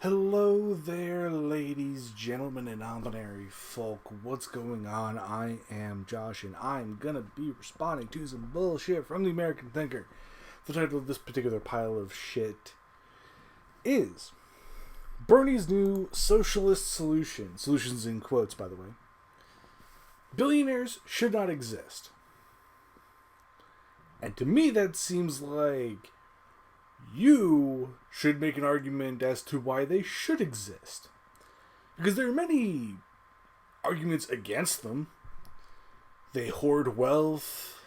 Hello there, ladies, gentlemen, and non-binary folk. What's going on? I am Josh, and I'm gonna be responding to some bullshit from the American Thinker. The title of this particular pile of shit is Bernie's New Socialist Solution. Solutions in quotes, by the way. Billionaires should not exist. And to me, that seems like you should make an argument as to why they should exist. Because there are many arguments against them. They hoard wealth.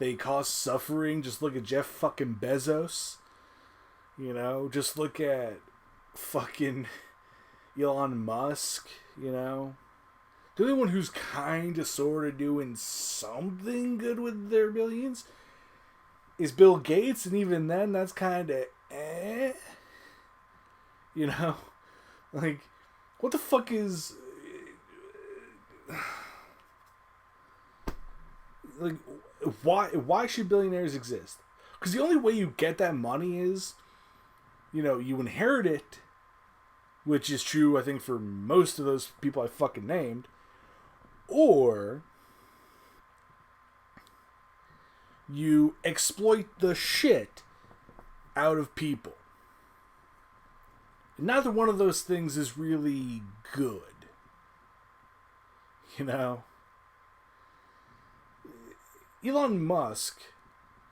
They cause suffering. Just look at Jeff fucking Bezos. You know, just look at fucking Elon Musk, you know. The only one who's kind of sort of doing something good with their billions is Bill Gates, and even then, that's kind of you know, like, what the fuck is, like, why should billionaires exist? Because the only way you get that money is, you know, you inherit it, which is true, I think, for most of those people I fucking named, or you exploit the shit out of people. Neither one of those things is really good. You know? Elon Musk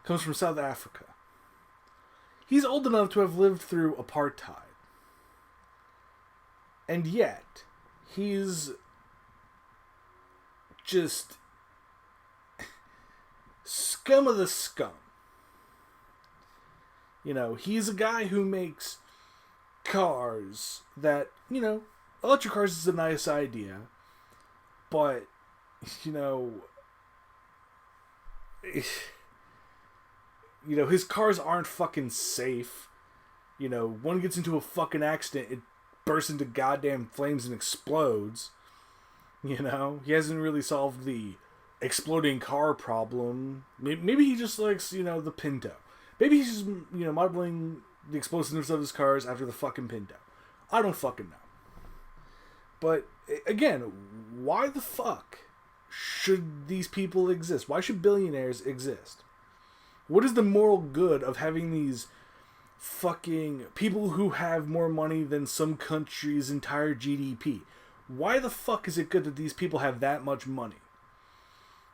comes from South Africa. He's old enough to have lived through apartheid. And yet, he's just scum of the scum. You know, he's a guy who makes cars that, you know, electric cars is a nice idea, but, you know, his cars aren't fucking safe. You know, one gets into a fucking accident, it bursts into goddamn flames and explodes. You know, he hasn't really solved the exploding car problem. Maybe he just likes, you know, the Pinto. Maybe he's just, you know, modeling the explosiveness of his cars after the fucking Pinto. I don't fucking know. But, again, why the fuck should these people exist? Why should billionaires exist? What is the moral good of having these fucking people who have more money than some country's entire GDP? Why the fuck is it good that these people have that much money?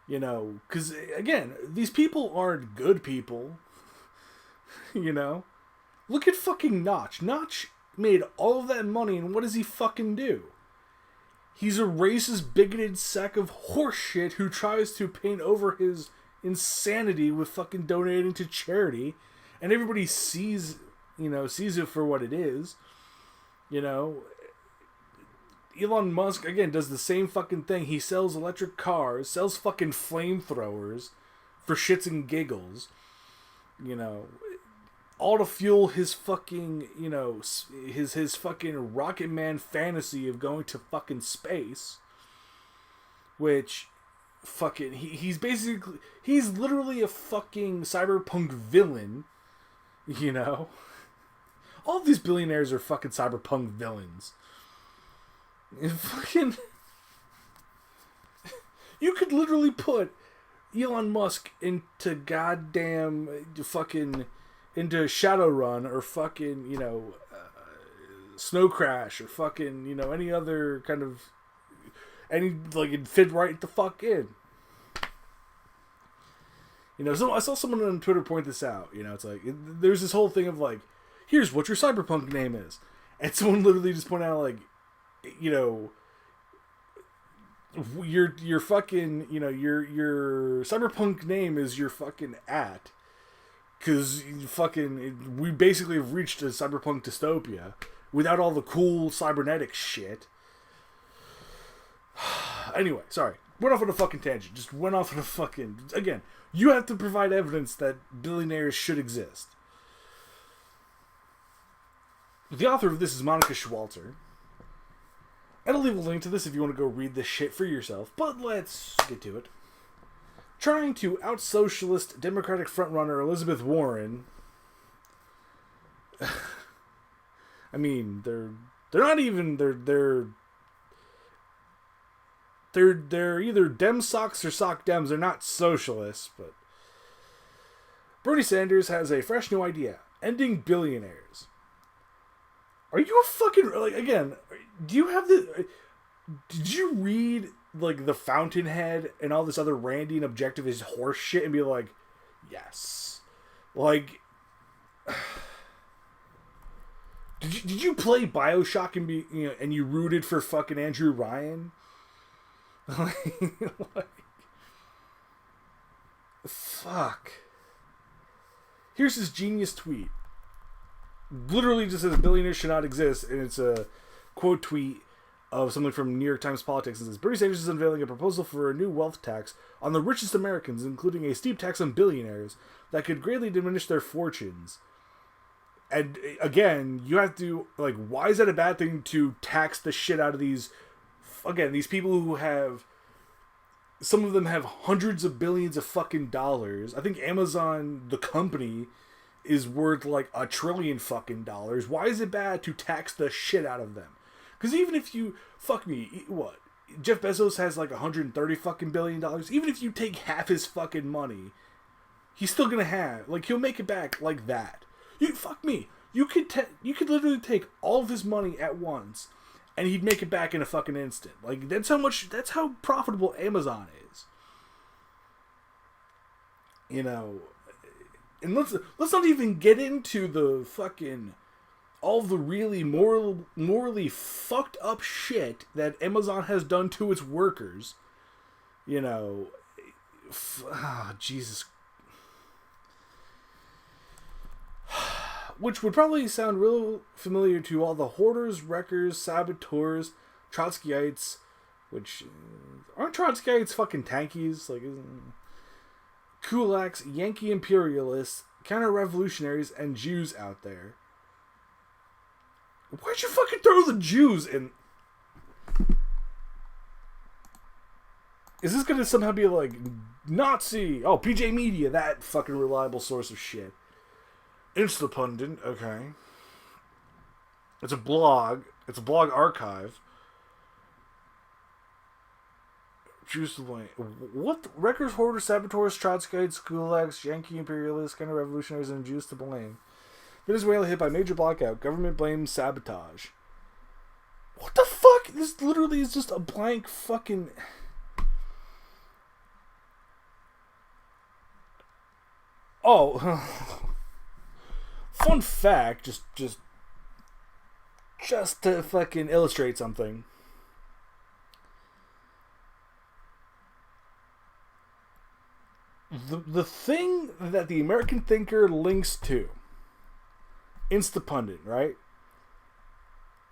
You know, because, again, these people aren't good people. You know? Look at fucking Notch. Notch made all of that money, and what does he fucking do? He's a racist, bigoted sack of horseshit who tries to paint over his insanity with fucking donating to charity, and everybody sees it for what it is. You know? Elon Musk, again, does the same fucking thing. He sells electric cars, sells fucking flamethrowers for shits and giggles, you know, all to fuel his fucking, you know, his fucking Rocket Man fantasy of going to fucking space, which fucking, he's literally a fucking cyberpunk villain, you know. All of these billionaires are fucking cyberpunk villains. Fucking, you could literally put Elon Musk into goddamn fucking into Shadowrun or fucking, you know, Snow Crash or fucking, you know, any other kind of like it'd fit right the fuck in. You know, so I saw someone on Twitter point this out. You know, it's like there's this whole thing of like, here's what your cyberpunk name is, and someone literally just pointed out like, you know, your fucking, you know, your cyberpunk name is your fucking at, because fucking we basically have reached a cyberpunk dystopia without all the cool cybernetic shit. Anyway, sorry, went off on a fucking tangent. Just went off on a fucking, again, you have to provide evidence that billionaires should exist. The author of this is Monica Schwalter. And I'll leave a link to this if you want to go read this shit for yourself. But let's get to it. Trying to out-socialist Democratic frontrunner Elizabeth Warren I mean, they're not even they're either Dem socks or sock Dems. They're not socialists, but Bernie Sanders has a fresh new idea: ending billionaires. Are you a fucking again? Do you have the? Did you read like the Fountainhead and all this other Randy and objectivist horse shit and be like, yes, like. Did you play BioShock and and you rooted for fucking Andrew Ryan? like, fuck. Here's this genius tweet. Literally just says billionaires should not exist, and it's a quote tweet of something from New York Times Politics. It says, Bernie Sanders is unveiling a proposal for a new wealth tax on the richest Americans, including a steep tax on billionaires that could greatly diminish their fortunes. And again, you have to, like, why is that a bad thing to tax the shit out of these, again, these people who have, some of them have hundreds of billions of fucking dollars. I think Amazon, the company, is worth like $1 trillion fucking dollars. Why is it bad to tax the shit out of them? Because even if you, fuck me, what? Jeff Bezos has like $130 fucking billion. Even if you take half his fucking money, he's still gonna have, like, he'll make it back like that. You fuck me. You could literally take all of his money at once, and he'd make it back in a fucking instant. Like, that's how profitable Amazon is. You know, and let's not even get into the fucking all the really morally fucked up shit that Amazon has done to its workers. You know, Jesus. Which would probably sound real familiar to all the hoarders, wreckers, saboteurs, Trotskyites, which aren't Trotskyites fucking tankies? Like, kulaks, Yankee imperialists, counter-revolutionaries, and Jews out there. Why'd you fucking throw the Jews in? Is this gonna somehow be like Nazi? Oh, PJ Media, that fucking reliable source of shit. Instapundit, okay. It's a blog. It's a blog archive. Jews to blame. What? Wreckers, hoarders, saboteurs, Trotskyites, gulags, Yankee imperialists, counter-revolutionaries, and Jews to blame. Venezuela hit by major blackout. Government blames sabotage. What the fuck? This literally is just a blank fucking... Oh... Fun fact, just to fucking illustrate something. The thing that the American thinker links to, Instapundit, right?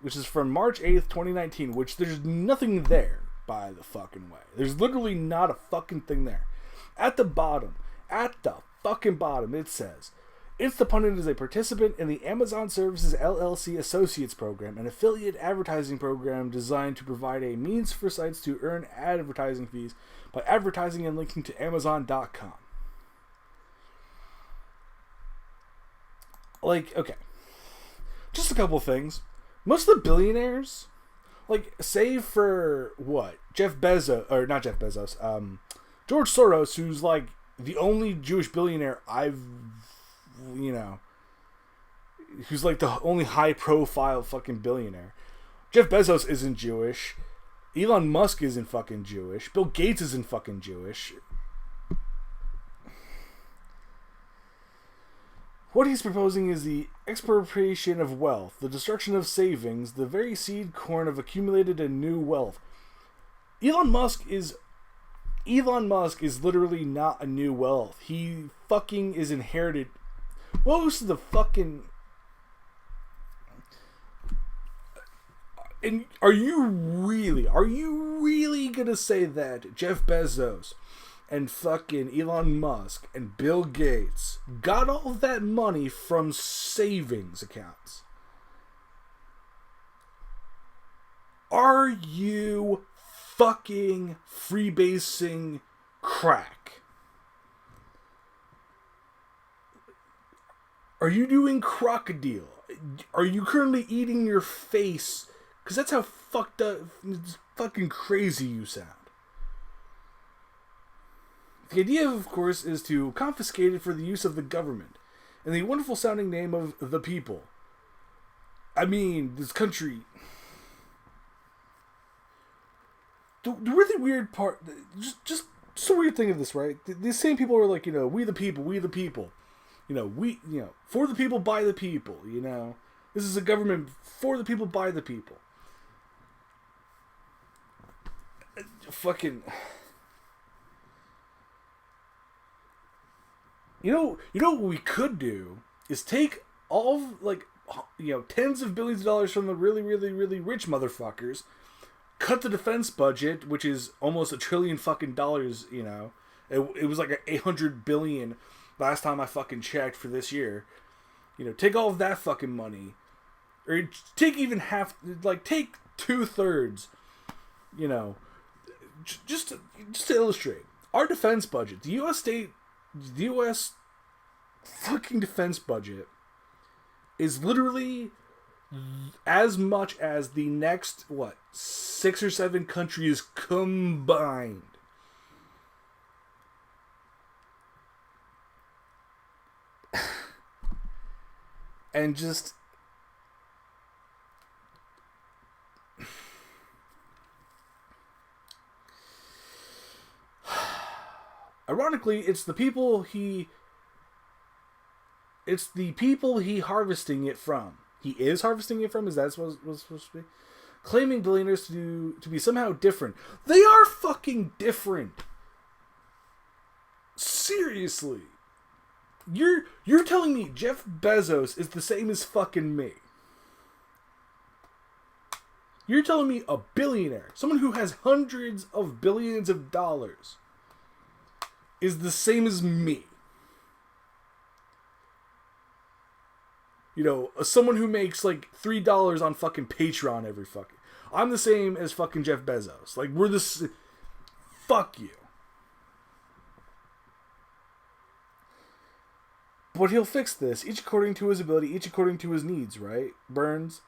Which is from March 8th, 2019, which there's nothing there, by the fucking way. There's literally not a fucking thing there. At the fucking bottom, it says... Instapundit is a participant in the Amazon Services LLC Associates Program, an affiliate advertising program designed to provide a means for sites to earn advertising fees by advertising and linking to Amazon.com. Like, okay. Just a couple things. Most of the billionaires, like, save for, what? Jeff Bezos, or not Jeff Bezos, George Soros, who's, like, the only Jewish billionaire who's like the only high-profile fucking billionaire. Jeff Bezos isn't Jewish. Elon Musk isn't fucking Jewish. Bill Gates isn't fucking Jewish. What he's proposing is the expropriation of wealth, the destruction of savings, the very seed corn of accumulated and new wealth. Elon Musk is literally not a new wealth. He fucking is inherited... Most of the fucking... And are you really gonna say that Jeff Bezos and fucking Elon Musk and Bill Gates got all that money from savings accounts? Are you fucking freebasing crack? Are you doing crocodile? Are you currently eating your face? Because that's how fucked up, fucking crazy you sound. The idea, of course, is to confiscate it for the use of the government, in the wonderful sounding name of the people. I mean, this country... The really weird part... Just a weird thing of this, right? These same people are like, we the people, we the people. For the people, by the people, This is a government for the people, by the people. Fucking... what we could do is take all tens of billions of dollars from the really, really, really rich motherfuckers, cut the defense budget, which is almost $1 trillion fucking dollars, It was like 800 billion last time I fucking checked for this year. Take all of that fucking money, or take even half, take 2/3, just to illustrate our defense budget. The U.S. fucking defense budget is literally as much as the next 6 or 7 countries combined. And just... Ironically, it's the people he harvesting it from. He is harvesting it from? Is that what was supposed to be? Claiming billionaires to be somehow different. They are fucking different. Seriously. You're telling me Jeff Bezos is the same as fucking me. You're telling me a billionaire, someone who has hundreds of billions of dollars, is the same as me. Someone who makes $3 on fucking Patreon every fucking... I'm the same as fucking Jeff Bezos. We're the... Fuck you. But he'll fix this, each according to his ability, each according to his needs, right? Burns.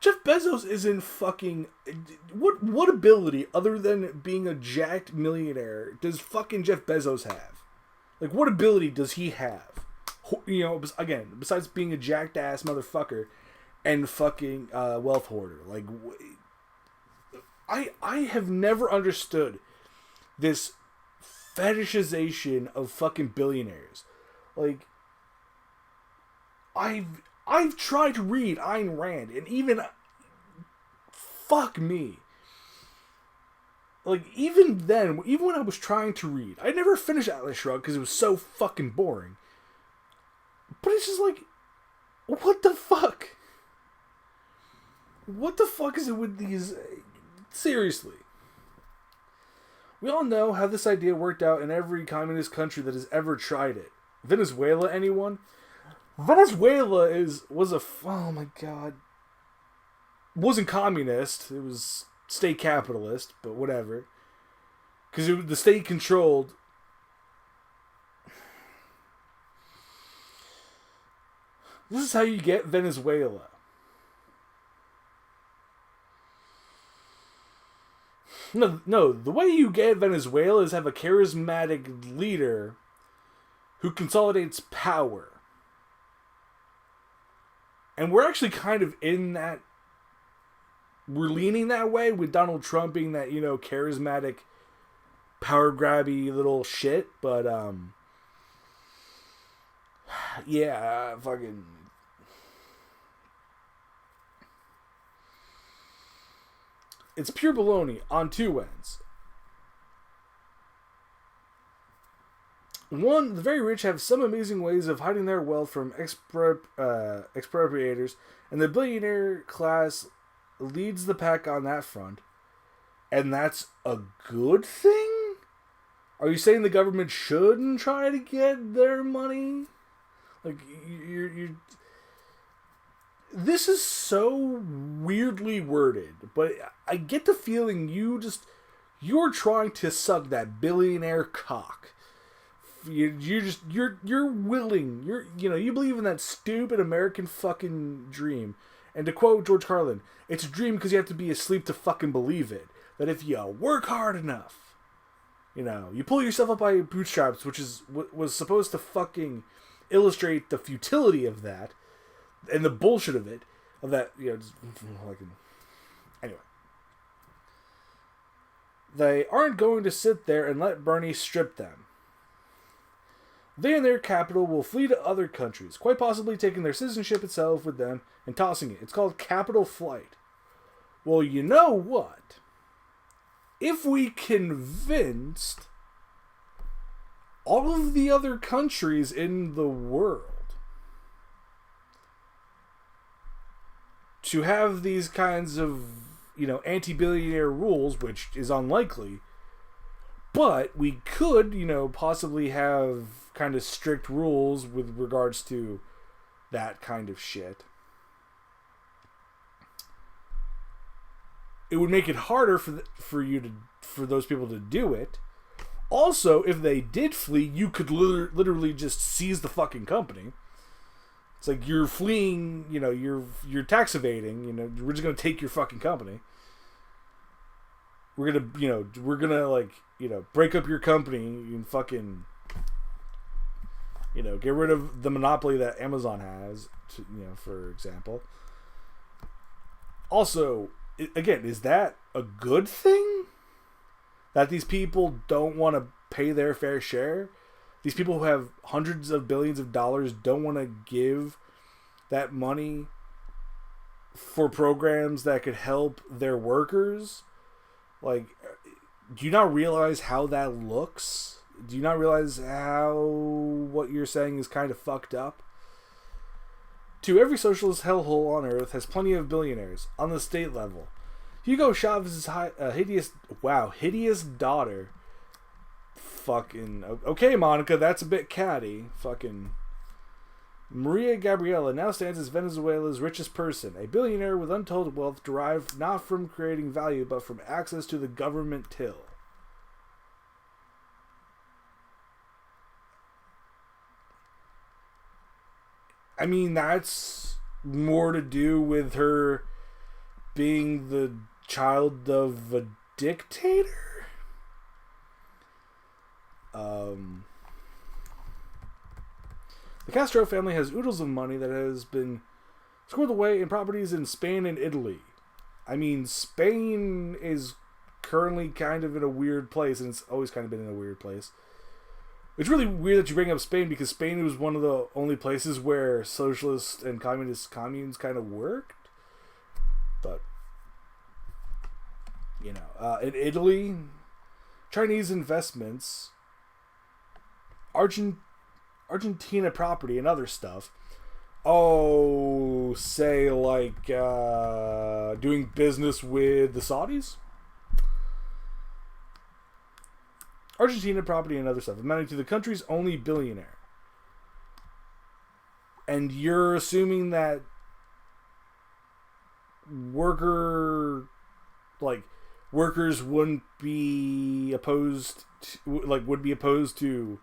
Jeff Bezos isn't fucking... What ability, other than being a jacked millionaire, does fucking Jeff Bezos have? What ability does he have? Again, besides being a jacked ass motherfucker and fucking wealth hoarder. I have never understood this fetishization of fucking billionaires. I've tried to read Ayn Rand, and even... Fuck me. Even then, even when I was trying to read, I never finished Atlas Shrugged because it was so fucking boring. But it's just what the fuck? What the fuck is it with these... Seriously. We all know how this idea worked out in every communist country that has ever tried it. Venezuela, anyone? Venezuela was a... Oh my god. It wasn't communist. It was state capitalist, but whatever. Because the state controlled... This is how you get Venezuela. No, the way you get Venezuela is have a charismatic leader who consolidates power. And we're actually kind of in that... We're leaning that way with Donald Trump being that, charismatic, power-grabby little shit. But, yeah, fucking... It's pure baloney on two ends. One, the very rich have some amazing ways of hiding their wealth from expropriators, and the billionaire class leads the pack on that front. And that's a good thing? Are you saying the government shouldn't try to get their money? You're this is so weirdly worded, but I get the feeling you You're trying to suck that billionaire cock. You're willing. You believe in that stupid American fucking dream. And to quote George Carlin, it's a dream because you have to be asleep to fucking believe it. That if you work hard enough, you pull yourself up by your bootstraps, which was supposed to fucking illustrate the futility of that and the bullshit of it. Anyway. They aren't going to sit there and let Bernie strip them. They and their capital will flee to other countries, quite possibly taking their citizenship itself with them and tossing it. It's called capital flight. Well, you know what? If we convinced all of the other countries in the world to have these kinds of, anti-billionaire rules, which is unlikely, but we could, possibly have kind of strict rules with regards to that kind of shit. It would make it harder for those people to do it. Also, if they did flee, you could literally just seize the fucking company. It's like you're fleeing, you're tax evading, we're just gonna take your fucking company. We're gonna break up your company and fucking, get rid of the monopoly that Amazon has, for example. Also, again, is that a good thing? That these people don't want to pay their fair share? These people who have hundreds of billions of dollars don't want to give that money for programs that could help their workers? Like, do you not realize how that looks? Do you not realize how what you're saying is kind of fucked up? Every socialist hellhole on earth has plenty of billionaires on the state level. Hugo Chavez's hideous daughter. Fucking okay, Monica, that's a bit catty. Fucking Maria Gabriela now stands as Venezuela's richest person, a billionaire with untold wealth derived not from creating value but from access to the government till. I mean, that's more to do with her being the child of a dictator? The Castro family has oodles of money that has been squirreled away in properties in Spain and Italy. I mean, Spain is currently kind of in a weird place, and it's always kind of been in a weird place. It's really weird that you bring up Spain, because Spain was one of the only places where socialist and communist communes kind of worked. But, in Italy, Chinese investments, Argentina property, and other stuff. Oh, say like doing business with the Saudis? Argentina property and other stuff, amounting to the country's only billionaire. And you're assuming that workers wouldn't be opposed to, would be opposed to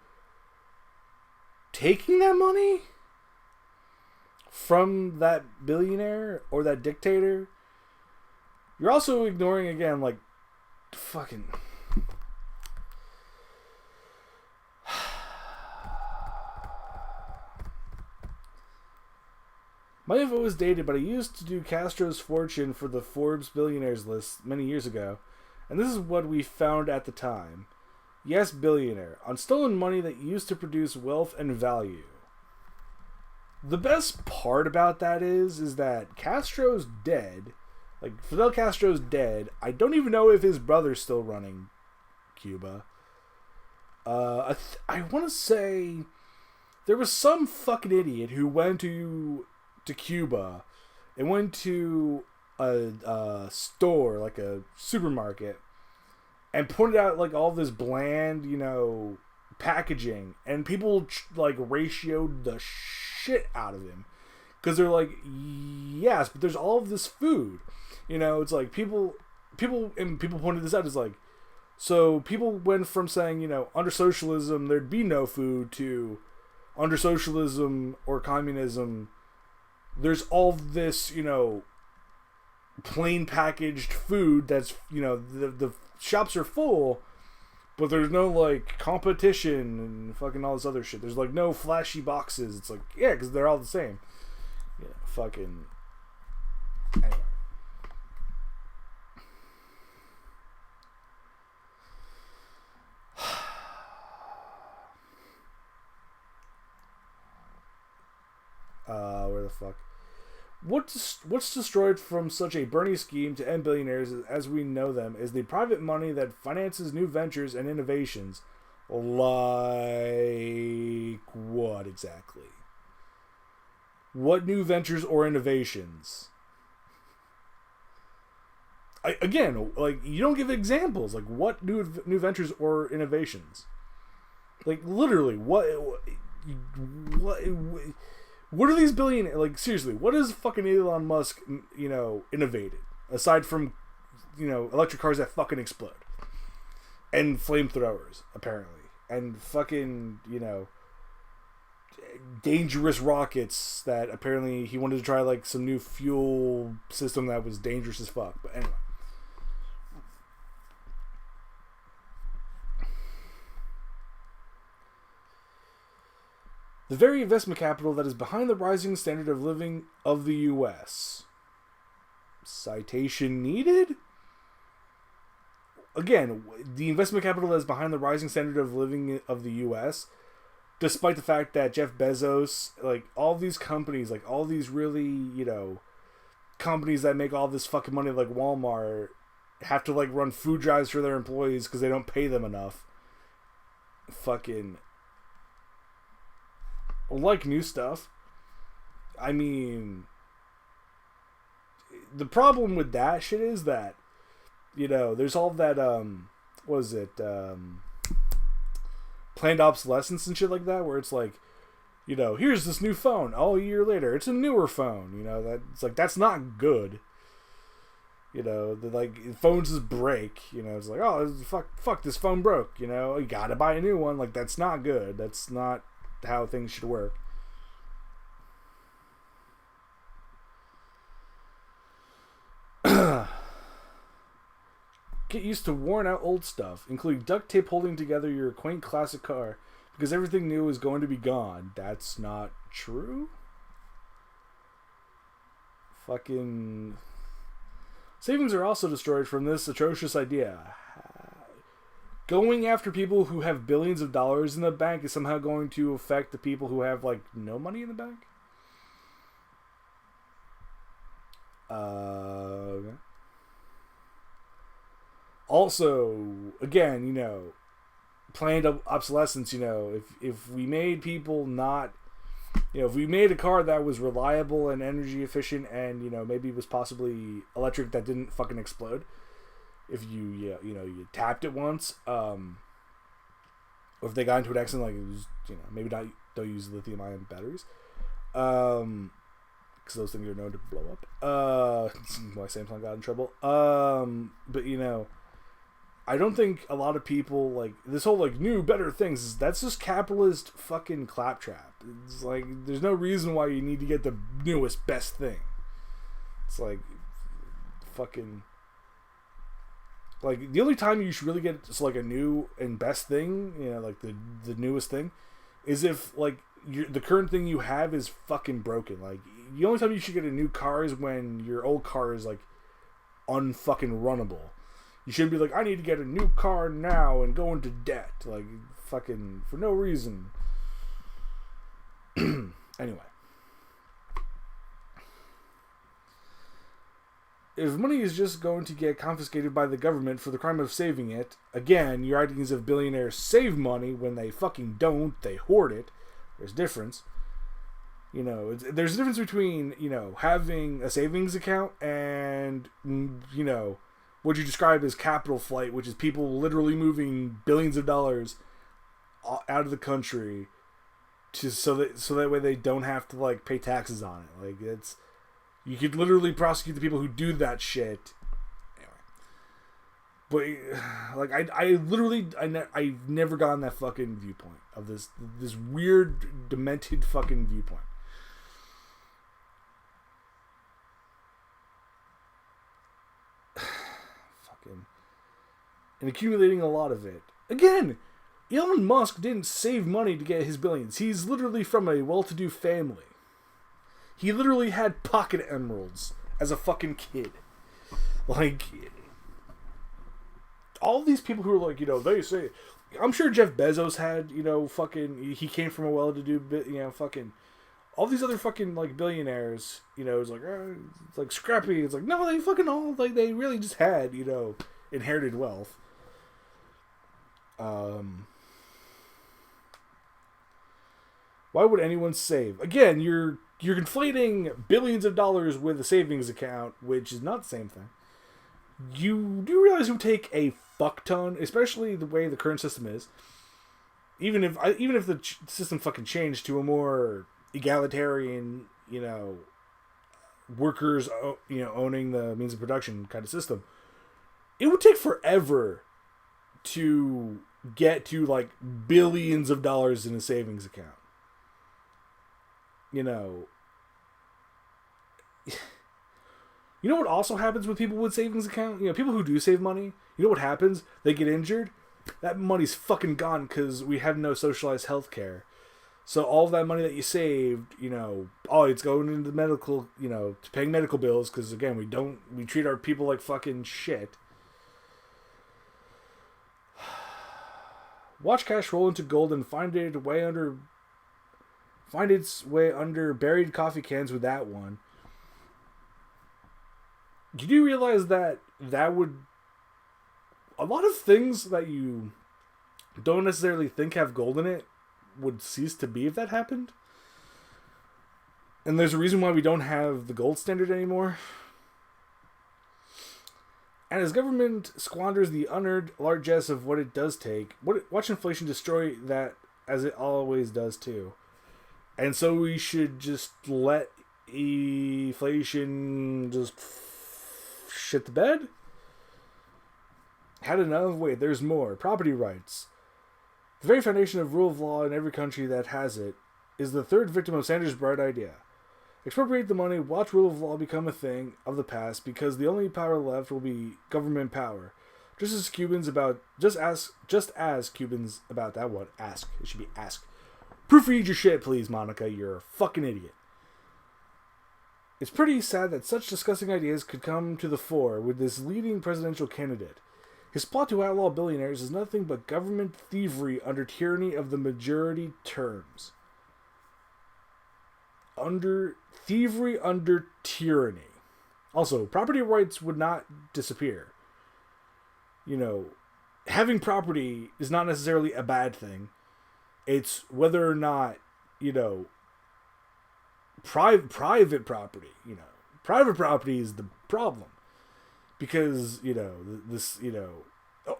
taking that money from that billionaire or that dictator? You're also ignoring, again, fucking... My info is dated, but I used to do Castro's fortune for the Forbes billionaires list many years ago, and this is what we found at the time. Yes, billionaire. On stolen money that used to produce wealth and value. The best part about that is that Castro's dead. Fidel Castro's dead. I don't even know if his brother's still running Cuba. I want to say there was some fucking idiot who went to Cuba and went to a store, like a supermarket, and pointed out all this bland, packaging, and people ratioed the shit out of him, because they're like, yes, but there's all of this food, it's like people pointed this out, it's like, So people went from saying, under socialism there'd be no food to under socialism or communism, there's all this, plain packaged food that's, the shops are full, but there's no, like, competition and fucking all this other shit. There's, like, no flashy boxes. It's like, yeah, because they're all the same. Yeah, fucking... Anyway. Where the fuck? What's destroyed from such a Bernie scheme to end billionaires as we know them is the private money that finances new ventures and innovations. Like what exactly? What new ventures or innovations? Again, like, you don't give examples. Like, what new ventures or innovations? Like, literally, what are these billionaires, like, seriously, what is fucking Elon Musk, innovated? Aside from, electric cars that fucking explode. And flamethrowers, apparently. And fucking, dangerous rockets that apparently he wanted to try, like, some new fuel system that was dangerous as fuck. But anyway. The very investment capital that is behind the rising standard of living of the U.S. Citation needed? Again, the investment capital that is behind the rising standard of living of the U.S., despite the fact that Jeff Bezos, like, all these companies, like, all these really, companies that make all this fucking money, like Walmart, have to, like, run food drives for their employees because they don't pay them enough. Fucking... like new stuff. I mean, the problem with that shit is that, there's all that, what is it, planned obsolescence and shit like that, where it's like, here's this new phone. Oh, a year later, it's a newer phone. It's like, that's not good. Phones just break. It's like, oh, fuck, this phone broke. You gotta buy a new one. Like, that's not good. That's not how things should work. Get used to worn out old stuff, including duct tape holding together your quaint classic car, because everything new is going to be gone. That's not true. Fucking savings are also destroyed from this atrocious idea. Going after people who have billions of dollars in the bank is somehow going to affect the people who have, like, no money in the bank? Okay. Also, again, planned obsolescence, if we made people not, if we made a car that was reliable and energy efficient and, maybe was possibly electric that didn't fucking explode, if you tapped it once, or if they got into an accident, like, it was, maybe don't use lithium-ion batteries, because those things are known to blow up. Why Samsung got in trouble. But I don't think a lot of people, like, this whole, like, new, better things, that's just capitalist fucking claptrap. It's like, there's no reason why you need to get the newest, best thing. It's like, fucking... Like, the only time you should really get just, like, a new and best thing, like, the newest thing, is if, like, the current thing you have is fucking broken. Like, the only time you should get a new car is when your old car is, like, unfucking runnable. You shouldn't be like, I need to get a new car now and go into debt. Like, fucking, for no reason. Anyway. If money is just going to get confiscated by the government for the crime of saving it, again, you're acting as if billionaires save money when they fucking don't. They hoard it. There's a difference. There's a difference between, having a savings account and, what you describe as capital flight, which is people literally moving billions of dollars out of the country so that way they don't have to, like, pay taxes on it. Like, it's... You could literally prosecute the people who do that shit. Anyway. But like I've never gotten that fucking viewpoint of this weird demented fucking viewpoint. Fucking and accumulating a lot of it. Again, Elon Musk didn't save money to get his billions. He's literally from a well-to-do family. He literally had pocket emeralds as a fucking kid. Like, all these people who are like, they say... I'm sure Jeff Bezos had, fucking... He came from a well-to-do, fucking... All these other fucking, like, billionaires, it's like, it's like scrappy. It's like, no, they fucking all, like, they really just had, inherited wealth. Why would anyone save? Again, you're conflating billions of dollars with a savings account, which is not the same thing. You do realize it would take a fuck ton, especially the way the current system is. Even if the system fucking changed to a more egalitarian, workers, owning the means of production kind of system, it would take forever to get to like billions of dollars in a savings account. You know what also happens with people with savings account? People who do save money, you know what happens? They get injured. That money's fucking gone because we have no socialized health care. So all of that money that you saved, it's going into medical, to paying medical bills because, again, we treat our people like fucking shit. Watch cash roll into gold and find its way under buried coffee cans with that one. You do realize that would... A lot of things that you don't necessarily think have gold in it would cease to be if that happened. And there's a reason why we don't have the gold standard anymore. And as government squanders the unearned largesse of what it does take, watch inflation destroy that as it always does too. And so we should just let inflation just shit the bed? Had enough? Wait, there's more. Property rights. The very foundation of rule of law in every country that has it is the third victim of Sanders' bright idea. Expropriate the money, watch rule of law become a thing of the past because the only power left will be government power. Just as Cubans about that one. Ask. It should be ask. Proofread your shit, please, Monica. You're a fucking idiot. It's pretty sad that such disgusting ideas could come to the fore with this leading presidential candidate. His plot to outlaw billionaires is nothing but government thievery under tyranny of the majority terms. Under tyranny. Also, property rights would not disappear. Having property is not necessarily a bad thing. It's whether or not, private property, private property is the problem. Because,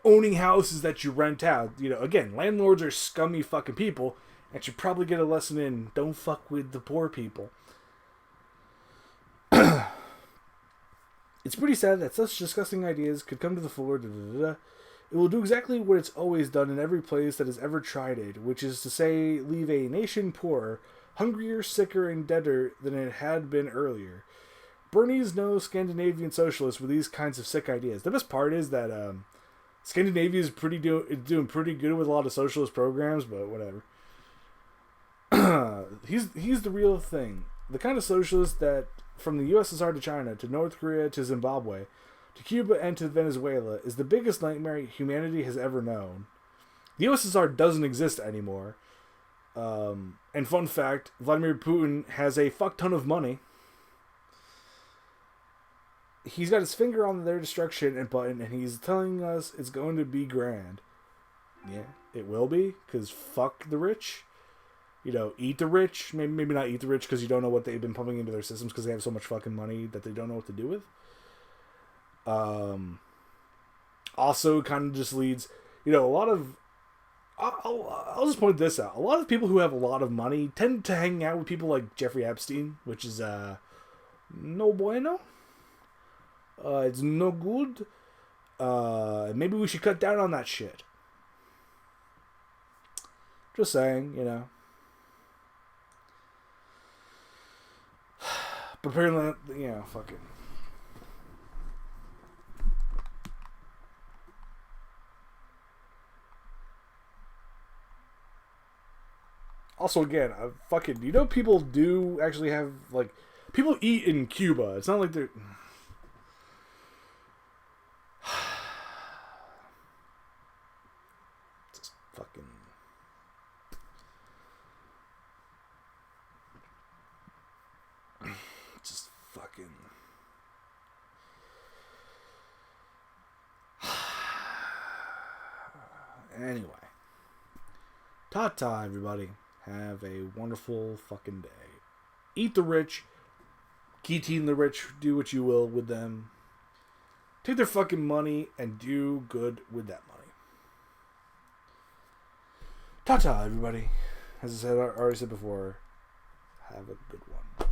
owning houses that you rent out, again, landlords are scummy fucking people and should probably get a lesson in don't fuck with the poor people. It's pretty sad that such disgusting ideas could come to the fore. It will do exactly what it's always done in every place that has ever tried it, which is to say, leave a nation poorer, hungrier, sicker, and deader than it had been earlier. Bernie's no Scandinavian socialist with these kinds of sick ideas. The best part is that Scandinavia is doing pretty good with a lot of socialist programs, but whatever. He's the real thing. The kind of socialist that, from the USSR to China, to North Korea to Zimbabwe, to Cuba and to Venezuela, is the biggest nightmare humanity has ever known. The USSR doesn't exist anymore. And fun fact, Vladimir Putin has a fuck ton of money. He's got his finger on their destruction and button, and he's telling us it's going to be grand. Yeah, it will be, because fuck the rich. Eat the rich. Maybe not eat the rich, because you don't know what they've been pumping into their systems, because they have so much fucking money that they don't know what to do with. Also, kind of just leads, a lot of... I'll just point this out. A lot of people who have a lot of money tend to hang out with people like Jeffrey Epstein, which is, no bueno. It's no good. Maybe we should cut down on that shit. Just saying, you know. But apparently, you know, fucking. Also, again, fucking, you know, people do actually have, like, people eat in Cuba. It's not like they're. Just fucking. Just fucking. Anyway. Ta-ta, everybody. Have a wonderful fucking day. Eat the rich. Guillotine the rich. Do what you will with them. Take their fucking money and do good with that money. Ta-ta, everybody. As I already said before, have a good one.